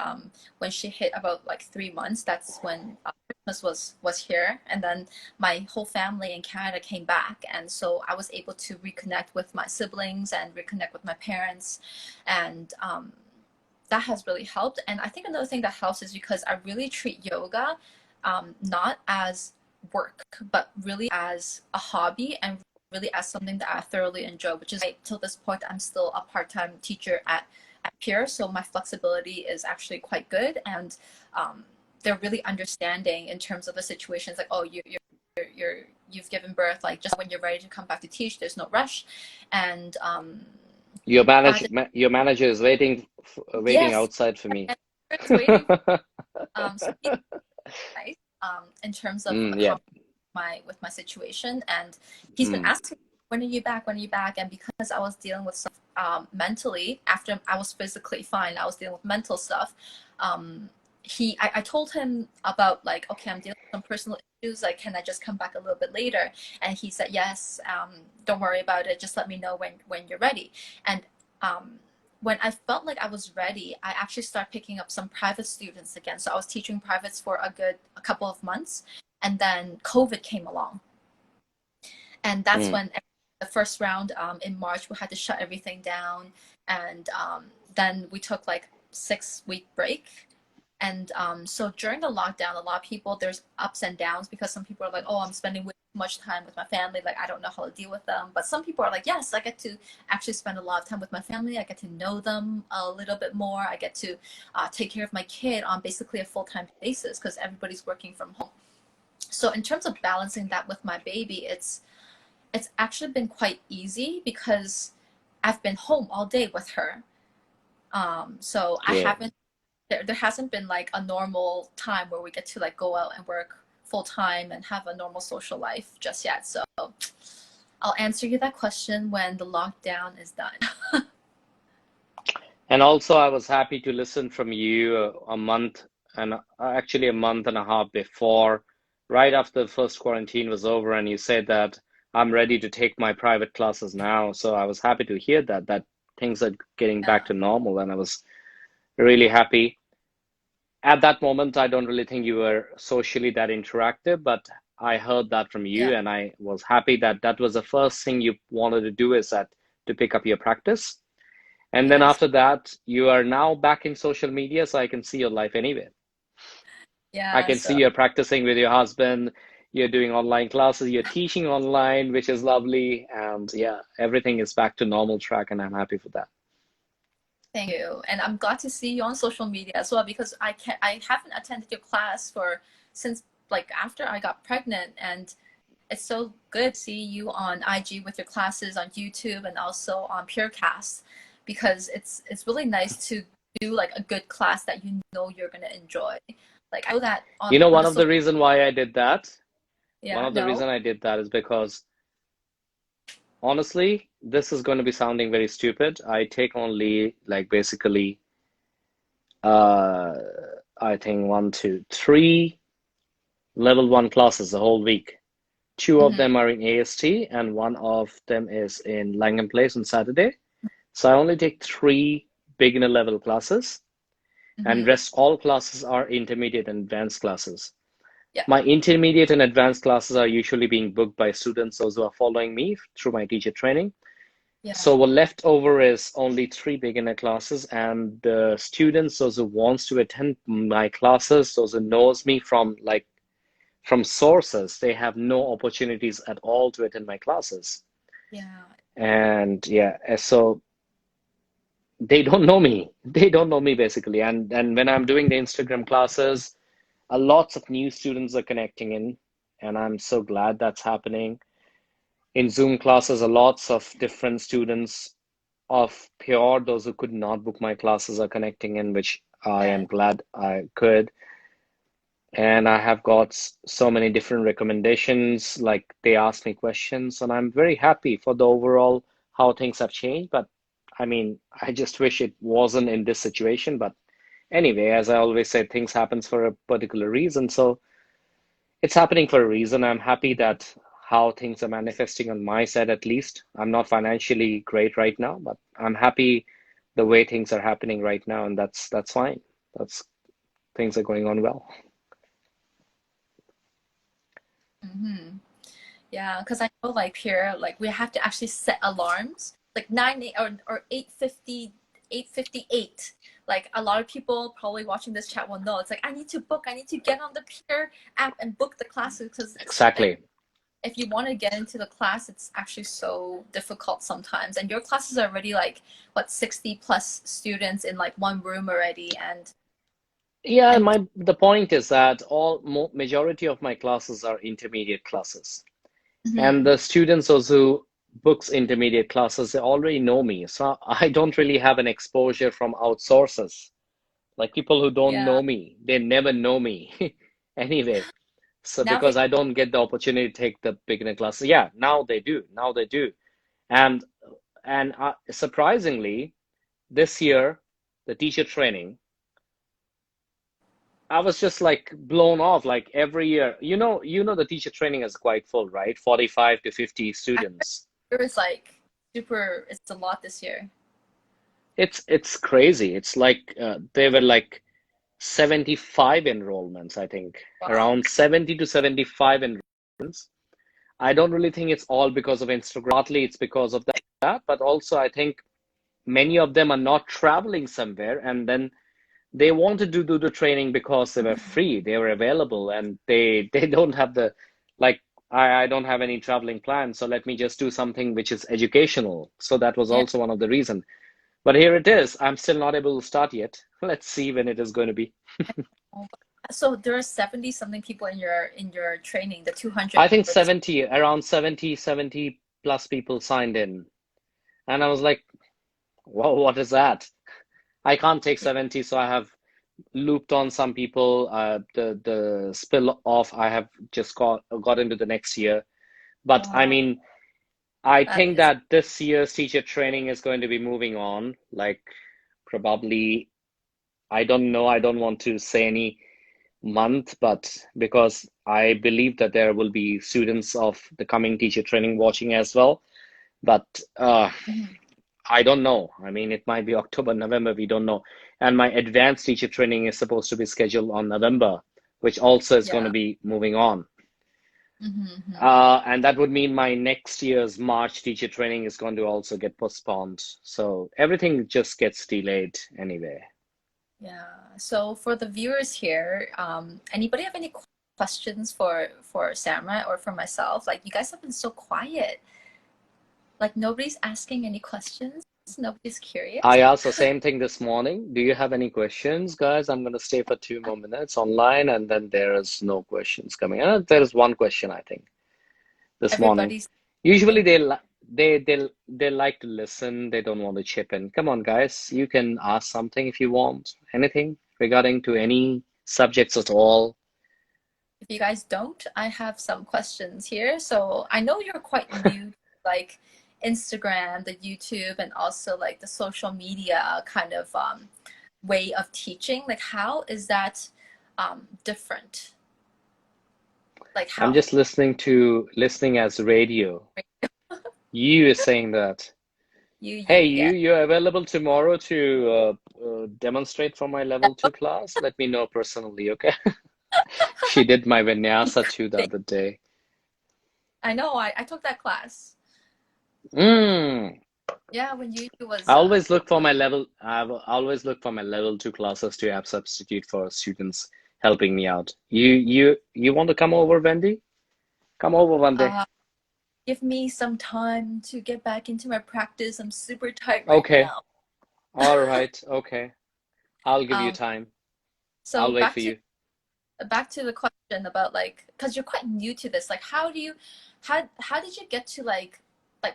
S2: when she hit about like 3 months, that's when Christmas was here, and then my whole family in Canada came back, and so I was able to reconnect with my siblings and reconnect with my parents, and that has really helped. And I think another thing that helps is because I really treat yoga not as work, but really as a hobby, and really as something that I thoroughly enjoy, which is like, till this point, I'm still a part-time teacher at Pure. So my flexibility is actually quite good. And they're really understanding in terms of the situations like, oh, you've given birth, like just when you're ready to come back to teach, there's no rush. And granted,
S1: Your manager is waiting
S2: yes,
S1: outside for me.
S2: and it's waiting. So he's nice in terms of
S1: Yeah.
S2: accommodating my situation, and he's been
S1: Mm.
S2: asking, when are you back? When are you back? And because I was dealing with stuff mentally, after I was physically fine, I was dealing with mental stuff. Um, I told him about like, okay, I'm dealing with some personal issues, like can I just come back a little bit later? And he said yes, don't worry about it, just let me know when you're ready. And um, when I felt like I was ready, I actually started picking up some private students again. So I was teaching privates for a couple of months, and then COVID came along, and that's
S1: Mm.
S2: when the first round in March we had to shut everything down, and then we took like 6 week break. And so during the lockdown, a lot of people, there's ups and downs because some people are like, oh, I'm spending way too much time with my family, like I don't know how to deal with them. But some people are like, yes, I get to actually spend a lot of time with my family, I get to know them a little bit more, I get to take care of my kid on basically a full-time basis because everybody's working from home. So in terms of balancing that with my baby, it's actually been quite easy because I've been home all day with her. So I
S1: Yeah.
S2: haven't there hasn't been like a normal time where we get to like go out and work full time and have a normal social life just yet. So I'll answer you that question when the lockdown is done.
S1: And also, I was happy to listen from you a month and actually a month and a half before, right after the first quarantine was over, and you said that I'm ready to take my private classes now. So I was happy to hear that things are getting back
S2: Yeah,
S1: to normal, and I was really happy. At that moment, I don't really think you were socially that interactive, but I heard that from
S2: yeah,
S1: you, and I was happy that that was the first thing you wanted to do is that to pick up your practice. And then
S2: yes,
S1: after that, you are now back in social media, so I can see your life anyway. I
S2: yeah.
S1: can see
S2: So
S1: you're practicing with your husband, you're doing online classes, you're teaching online, which is lovely. And yeah, everything is back to normal track, and I'm happy for that.
S2: thank you, and I'm glad to see you on social media as well because I haven't attended your class for since like after I got pregnant, and it's so good to see you on IG with your classes on YouTube and also on Purecast because it's really nice to do like a good class that you know you're gonna enjoy. Like I know that
S1: You know,
S2: on
S1: one
S2: the
S1: of the
S2: social.
S1: reason why I did that, one
S2: Yeah,
S1: of the
S2: no.
S1: reason I did that is because honestly, this is going to be sounding very stupid. I take only like basically, uh, I think one, two, three level one classes a whole week. Two of
S2: Mm-hmm.
S1: them are in AST, and one of them is in Langham Place on Saturday. So I only take three beginner level classes, and
S2: Mm-hmm.
S1: rest all classes are intermediate and advanced classes.
S2: Yeah.
S1: My intermediate and advanced classes are usually being booked by students, those who are following me through my teacher training.
S2: Yeah.
S1: So what left over is only three beginner classes, and the students, those who wants to attend my classes, those who knows me from like from sources, they have no opportunities at all to attend my classes.
S2: Yeah.
S1: And yeah, so they don't know me. They don't know me basically. And when I'm doing the Instagram classes, lots of new students are connecting in, and I'm so glad that's happening. In Zoom classes, lots of different students of pure, those who could not book my classes are connecting in, which I
S2: Yeah.
S1: am glad I could. And I have got so many different recommendations, like they ask me questions, and I'm very happy for the overall how things have changed. But I mean, I just wish it wasn't in this situation. But anyway, as I always say, things happens for a particular reason. So it's happening for a reason. I'm happy that how things are manifesting on my side at least. I'm not financially great right now, but I'm happy the way things are happening right now, and that's fine. That's things are going on well.
S2: Mm-hmm. Yeah, because I know like here, like we have to actually set alarms, like 9 or 8:50, 8:58. Like a lot of people probably watching this chat will know. It's like I need to book, I need to get on the Peer app and book the classes because
S1: Exactly.
S2: if you want to get into the class, it's actually so difficult sometimes. And your classes are already like what 60 plus students in like one room already,
S1: Yeah,
S2: and
S1: my the point is that all mo majority of my classes are intermediate classes. And
S2: Mhm.
S1: the students also books intermediate classes, they already know me. So I don't really have an exposure from outsources. Like people who don't
S2: Yeah,
S1: know me, they never know me anyway. So
S2: now they
S1: because I don't get the opportunity to take the beginner classes, yeah, now they do. Now they do. And surprisingly, this year, the teacher training, I was just like blown off. Like every year, the teacher training is quite full, right? 45 to 50
S2: I
S1: students.
S2: heard it was like super, it's a lot this year.
S1: It's crazy. It's like there were like 75 enrollments, I think,
S2: Wow.
S1: around 70 to 75 enrollments. I don't really think it's all because of Instagram. Partly it's because of that, but also I think many of them are not traveling somewhere, and then they wanted to do the training because they were
S2: Mhm.
S1: free, they were available, and they don't have the like I don't have any traveling plans, so let me just do something which is educational. So that was
S2: Yeah.
S1: also one of the reason. But here it is. I'm still not able to start yet. Let's see when it is going to be.
S2: So there are 70 something people in your training, the 200
S1: I think
S2: members.
S1: 70, around 70 plus people signed in. And I was like, whoa, what is that? I can't take
S2: Yeah.
S1: 70, so I have looped on some people. The spill off, I have just got into the next year. But I
S2: Wow.
S1: mean, I
S2: That
S1: think
S2: is,
S1: that this year's teacher training is going to be moving on. Like probably, I don't know. I don't want to say any month, but because I believe that there will be students of the coming teacher training watching as well. But
S2: mhm.
S1: I don't know. I mean, it might be October, November, we don't know. And my advanced teacher training is supposed to be scheduled on November, which also is going to
S2: Yeah.
S1: be moving on.
S2: Hmm.
S1: And that would mean my next year's March teacher training is going to also get postponed. So everything just gets delayed anyway.
S2: Yeah. So for the viewers here, anybody have any questions for Samrat or for myself? Like you guys have been so quiet. Like nobody's asking any questions. Nobody's curious.
S1: I asked the same thing this morning. Do you have any questions, guys? I'm going to stay for 2 more minutes online, and then there is no questions coming. There is one question, I think, this morning.
S2: Everybody's
S1: Usually
S2: thinking.
S1: they like to listen. They don't want to chip in. Come on, guys. You can ask something if you want. Anything regarding to any subjects at all.
S2: If you guys don't, I have some questions here. So I know you're quite new to like Instagram, the YouTube, and also like the social media kind of way of teaching. Like how is that different? Like
S1: I'm
S2: how?
S1: just listening as radio. You is saying that. Hey,
S2: Yeah.
S1: you're available tomorrow to demonstrate for my level 2 class? Let me know personally, okay? She did my vinyasa too the other day.
S2: I know, I took that class.
S1: Mm.
S2: Yeah, when you
S1: I
S2: was
S1: always look for my level. I always look for my level 2 classes to have substitute for students helping me out. You want to come over, Wendy? Come over one day.
S2: uh give me some time to get back into my practice. I'm super tight right
S1: Okay.
S2: now.
S1: All right. Okay. I'll give you
S2: um
S1: time.
S2: so
S1: I'll wait for you.
S2: back to the question about like because you're quite new to this, like how did you get to like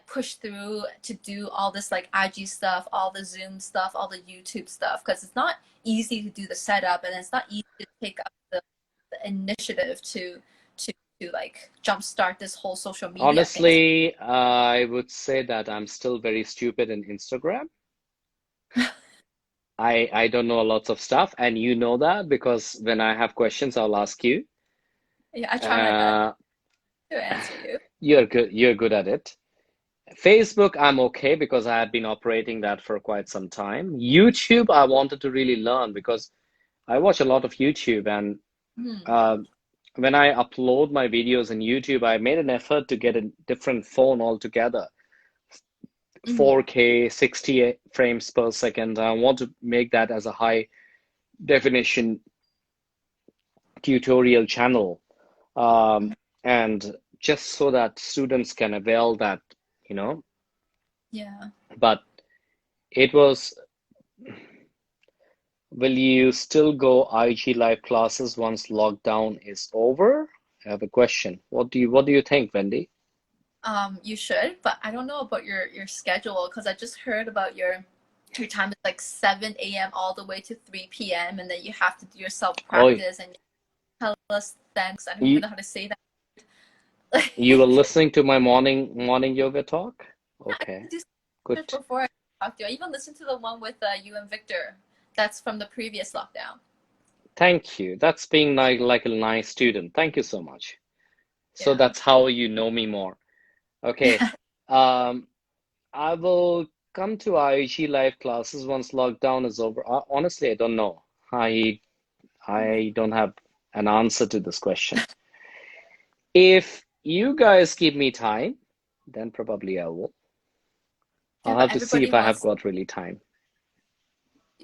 S2: push through to do all this like IG stuff, all the Zoom stuff, all the YouTube stuff, because it's not easy to do the setup and it's not easy to take up the initiative to like jumpstart this whole social media thing.
S1: Honestly, I would say that I'm still very stupid in Instagram. I don't know lots of stuff, and you know that because when I have questions, I'll ask you.
S2: Yeah, I try my best
S1: Uh,
S2: to answer you.
S1: you're good at it. Facebook, I'm okay because I had been operating that for quite some time. YouTube, I wanted to really learn because I watch a lot of YouTube, and
S2: Hmm.
S1: uh, when I upload my videos in YouTube, I made an effort to get a different phone altogether.
S2: Hmm.
S1: 4K, 60 frames per second. I want to make that as a high definition tutorial channel, um, and just so that students can avail that, you know.
S2: Yeah.
S1: But it was, will you still go IG live classes once lockdown is over? I have a question. What do you think, Wendy?
S2: You should, but I don't know about your schedule because I just heard about your time is like 7 a.m. all the way to 3 p.m. and then you have to do your self
S1: Oh,
S2: practice and tell us thanks. I don't even
S1: you
S2: know how to say that.
S1: you were
S2: I
S1: listening to my morning yoga talk? Okay,
S2: do
S1: good.
S2: it before I talk to you. I even listened to the one with you and Victor. That's from the previous lockdown.
S1: Thank you. That's being like a nice student. Thank you so much. So
S2: Yeah.
S1: that's how you know me more. Okay. Um, I will come to IUG live classes once lockdown is over. Honestly, I don't know. I I don't have an answer to this question. If you guys give me time, then probably I will.
S2: Yeah,
S1: I'll have to see if I have got really time.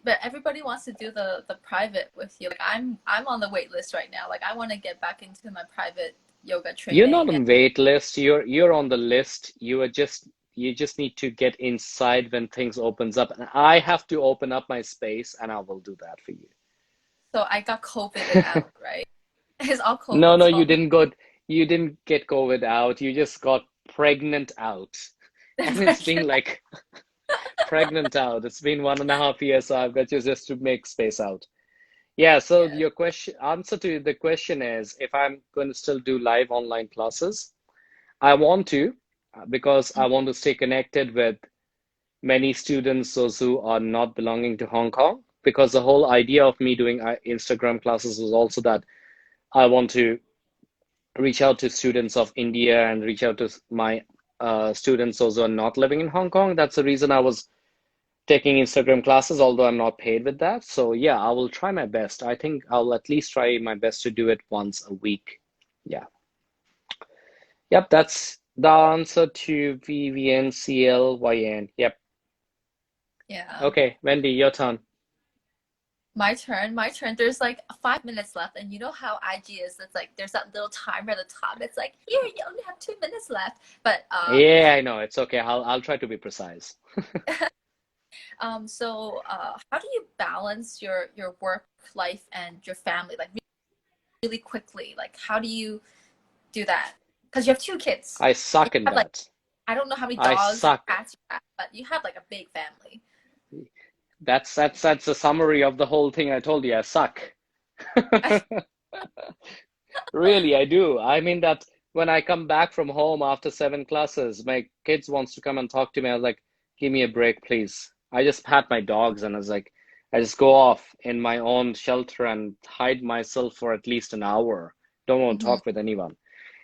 S2: but everybody wants to do the private with you. Like I'm on the wait list right now. Like I want to get back into my private yoga
S1: You're not
S2: training. And
S1: on wait list. You're on the list. You just need to get inside when things opens up. And I have to open up my space, and I will do that for you.
S2: so I got COVIDed out, right? It's all
S1: No,
S2: COVID's
S1: no, you
S2: fault.
S1: didn't go. You didn't get COVID out. You just got pregnant out, and it's been like pregnant out. It's been 1.5 years, so I've got you just to make space out. Yeah, so
S2: Yeah.
S1: your question answer to the question is if I'm going to still do live online classes, I want to because I want to stay connected with many students, those who are not belonging to Hong Kong. Because the whole idea of me doing Instagram classes was also that I want to reach out to students of India and reach out to my students those who are not living in Hong Kong. That's the reason I was taking Instagram classes, although I'm not paid with that. So yeah, I will try my best. I think I'll at least try my best to do it once a week. Yeah. Yep, that's the answer to VVNCLYN. Yep.
S2: Yeah.
S1: Okay, Wendy, your turn.
S2: My turn. My turn. There's like 5 minutes left, and you know how IG is. It's like there's that little timer at the top. It's like here you only have 2 minutes left. But
S1: Yeah, I know. It's okay. I'll try to be precise.
S2: how do you balance your work life and your family like really quickly? Like how do you do that? Because you have two kids.
S1: I
S2: You
S1: suck in
S2: have like
S1: that.
S2: I don't know how many
S1: I
S2: dogs and
S1: suck.
S2: cats you have, but you have like a big family.
S1: That's a summary of the whole thing I told you. I suck. Really, I do. I mean that when I come back from home after 7 classes, my kids wants to come and talk to me. I was like, give me a break, please. I just pat my dogs and I was like, I just go off in my own shelter and hide myself for at least an hour. Don't want to
S2: Hmm.
S1: talk with anyone.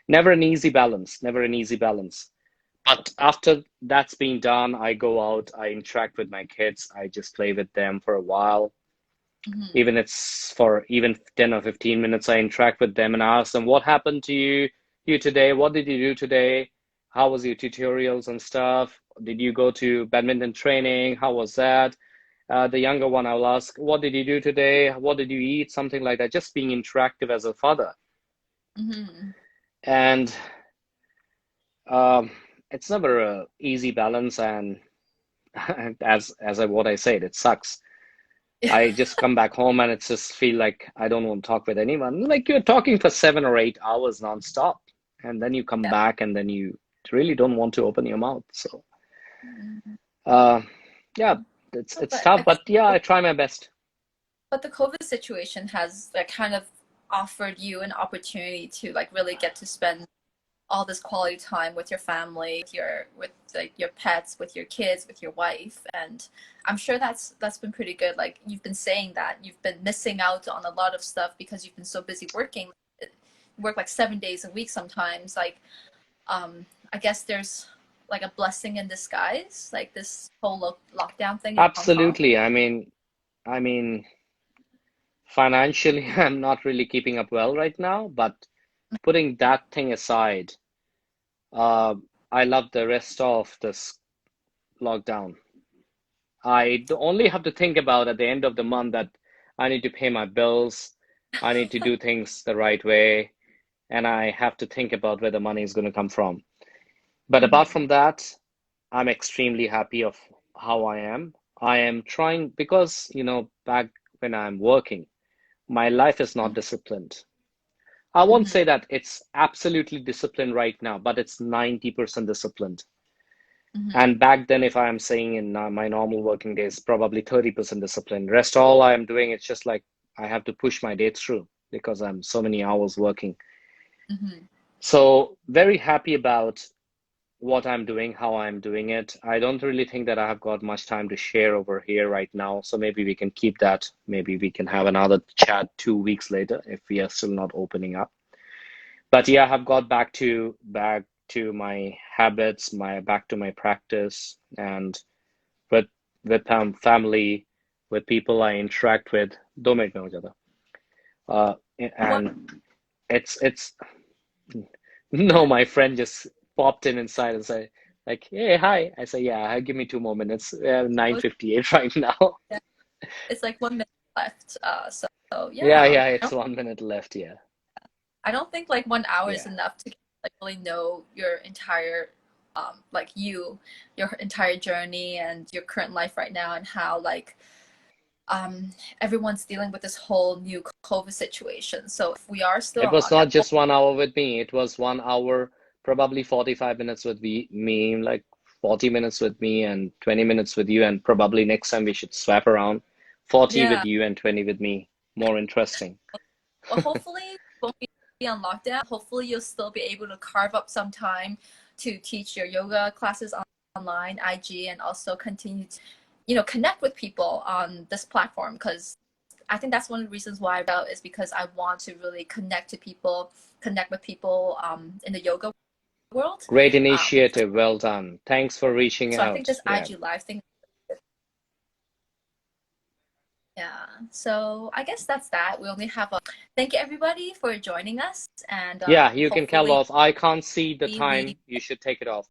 S1: Never an easy balance, never an easy balance. But after that's been done, I go out, I interact with my kids, I just play with them for a while.
S2: Hmm.
S1: Even it's for even 10 or 15 minutes, I interact with them and ask them, what happened to you today? What did you do today? How was your tutorials and stuff? Did you go to badminton training? How was that? The younger one, I'll ask, what did you do today? What did you eat? Something like that. Just being interactive as a father.
S2: Hmm.
S1: And um, it's never a easy balance. And what I said, it sucks. I just come back home and it's just feel like I don't want to talk with anyone. Like you're talking for 7 or 8 hours nonstop, and then you come
S2: Yeah.
S1: back and then you really don't want to open your mouth. So,
S2: Mhm.
S1: uh, yeah, it's
S2: But I
S1: tough,
S2: guess
S1: but yeah, I try my best.
S2: but the COVID situation has like kind of offered you an opportunity to like really get to spend all this quality time with your family, with like your pets, with your kids, with your wife, and I'm sure that's been pretty good. Like you've been saying that you've been missing out on a lot of stuff because you've been so busy working. You work like 7 days a week sometimes. Like I guess there's like a blessing in disguise, like this whole lockdown thing in Hong Kong.
S1: Absolutely. I mean, financially, I'm not really keeping up well right now, but putting that thing aside, uh, I love the rest of this lockdown. Only have to think about at the end of the month that I need to pay my bills, I need to do things the right way, and I have to think about where the money is going to come from. But apart
S2: Hmm.
S1: from that, I'm extremely happy of how I am. I am trying because, back when I'm working, my life is not disciplined. I won't
S2: Hmm.
S1: say that it's absolutely disciplined right now, but it's 90% disciplined.
S2: Hmm.
S1: And back then, if I'm saying in my normal working days, probably 30% discipline. Rest all I am doing, it's just like I have to push my day through because I'm so many hours working.
S2: Hmm.
S1: So very happy about what I'm doing, how I'm doing it. I don't really think that I have got much time to share over here right now. So maybe we can keep that. Maybe we can have another chat 2 weeks later if we are still not opening up. But yeah, I have got back to my habits, my back to my practice, and with family, with people I interact with. 2 minute में हो जाता. Uh,
S2: What
S1: and it's no, my friend just popped in inside and said like, "Hey, hi." I say, "Yeah, give me 2 more minutes. 9:58 right now."
S2: it's like 1 minute left. So
S1: Yeah,
S2: yeah,
S1: yeah, it's 1 minute left. Yeah,
S2: I don't think like 1 hour is
S1: yeah.
S2: enough to like really know your entire like your entire journey and your current life right now and how like everyone's dealing with this whole new COVID situation. So if we are still
S1: It was
S2: on,
S1: not just 1 hour with me. It was 1 hour, probably 45 minutes with me, like 40 minutes with me and 20 minutes with you. And probably next time we should swap around 40 with
S2: yeah.
S1: you and 20 with me. More interesting.
S2: Well, hopefully you won't be on lockdown. Hopefully you'll still be able to carve up some time to teach your yoga classes online, IG, and also continue to, connect with people on this platform because I think that's one of the reasons why I wrote is because I want to really connect with people in the yoga world.
S1: Great
S2: Um,
S1: initiative. Well done. Thanks for reaching
S2: so I think
S1: out.
S2: this
S1: Yeah.
S2: IG live thing, yeah. So I guess that's that. We only have a thank you everybody for joining us, and
S1: Yeah, you can call
S2: hopefully
S1: off. I can't see the
S2: we
S1: time. You should take it off.